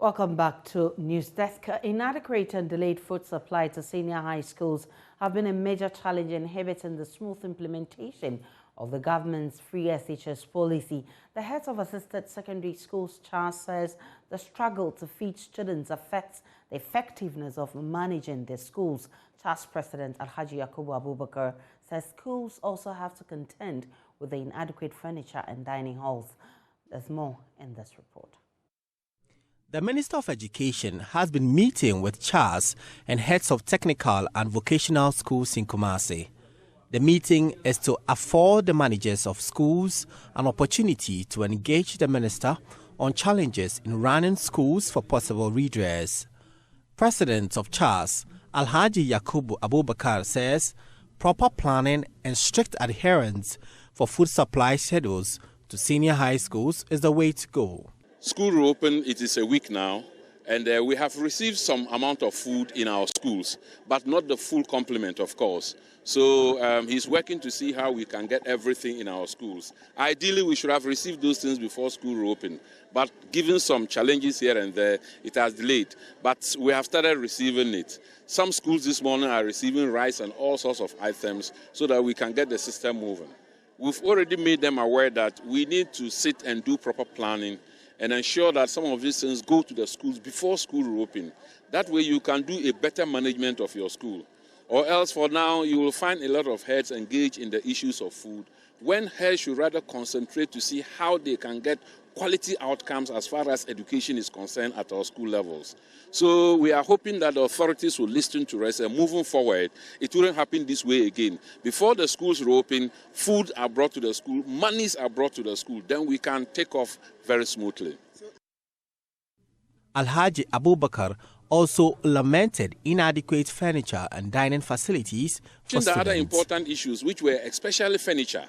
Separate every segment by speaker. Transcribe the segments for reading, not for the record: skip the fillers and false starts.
Speaker 1: Welcome back to News Desk. Inadequate and delayed food supply to senior high schools have been a major challenge inhibiting the smooth implementation of the government's free SHS policy. The head of assisted secondary schools, Charles, says the struggle to feed students affects the effectiveness of managing their schools. Charles President Alhaji Yakubu Abubakar says schools also have to contend with the inadequate furniture and dining halls. There's more in this report.
Speaker 2: The Minister of Education has been meeting with CHAS and heads of technical and vocational schools in Kumasi. The meeting is to afford the managers of schools an opportunity to engage the minister on challenges in running schools for possible redress. President of CHAS, Alhaji Yakubu Abubakar, says proper planning and strict adherence for food supply schedules to senior high schools is the way to go.
Speaker 3: School reopen, it is a week now, and we have received some amount of food in our schools, but not the full complement, of course. So he's working to see how we can get everything in our schools. Ideally, we should have received those things before school reopen, but given some challenges here and there, it has delayed. But we have started receiving it. Some schools this morning are receiving rice and all sorts of items so that we can get the system moving. We've already made them aware that we need to sit and do proper planning and ensure that some of these things go to the schools before school reopen. That way you can do a better management of your school. Or else for now, you will find a lot of heads engaged in the issues of food, when heads should rather concentrate to see how they can get quality outcomes as far as education is concerned at our school levels. So we are hoping that the authorities will listen to us, and moving forward, it wouldn't happen this way again. Before the schools reopen, food are brought to the school, monies are brought to the school, then we can take off very smoothly.
Speaker 2: Alhaji Abubakar also lamented inadequate furniture and dining facilities for students.
Speaker 3: The other important issues, which were especially furniture.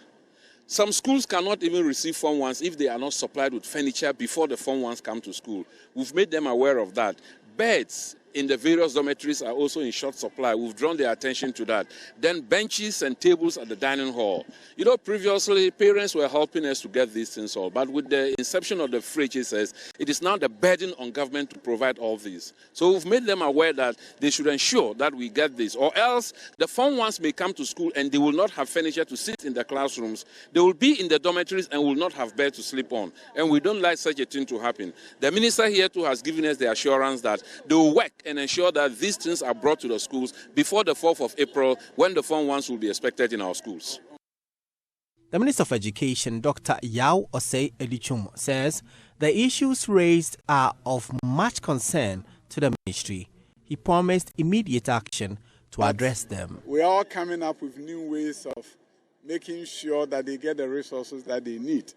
Speaker 3: Some schools cannot even receive Form 1s if they are not supplied with furniture before the Form 1s come to school. We've made them aware of that. Beds in the various dormitories are also in short supply. We've drawn their attention to that. Then benches and tables at the dining hall. You know, previously, parents were helping us to get these things all. But with the inception of the free HSS, it is now the burden on government to provide all these. So we've made them aware that they should ensure that we get this. Or else, the Form 1s may come to school and they will not have furniture to sit in the classrooms. They will be in the dormitories and will not have bed to sleep on. And we don't like such a thing to happen. The minister here too has given us the assurance that they will work and ensure that these things are brought to the schools before the 4th of April, when the Form 1s will be expected in our schools.
Speaker 2: The Minister of Education, Dr. Yao Osei Edichum, says the issues raised are of much concern to the ministry. He promised immediate action to address them.
Speaker 4: We are coming up with new ways of making sure that they get the resources that they need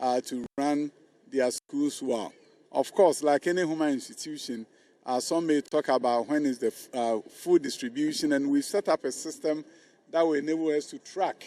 Speaker 4: to run their schools well. Of course, like any human institution, some may talk about when is the food distribution, and we set up a system that will enable us to track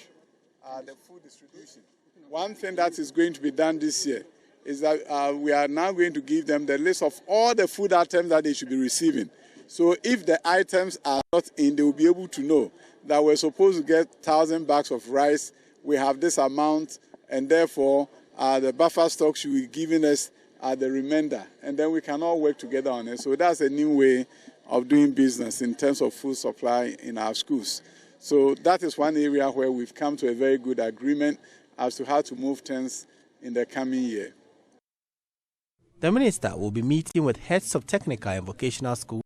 Speaker 4: the food distribution. One thing that is going to be done this year is that we are now going to give them the list of all the food items that they should be receiving. So if the items are not in, they will be able to know that we're supposed to get 1,000 bags of rice, we have this amount, and therefore the buffer stock should be giving us the remainder, and then we can all work together on it. So that's a new way of doing business in terms of food supply in our schools. So that is one area where we've come to a very good agreement as to how to move things in the coming year.
Speaker 2: The minister will be meeting with heads of technical and vocational schools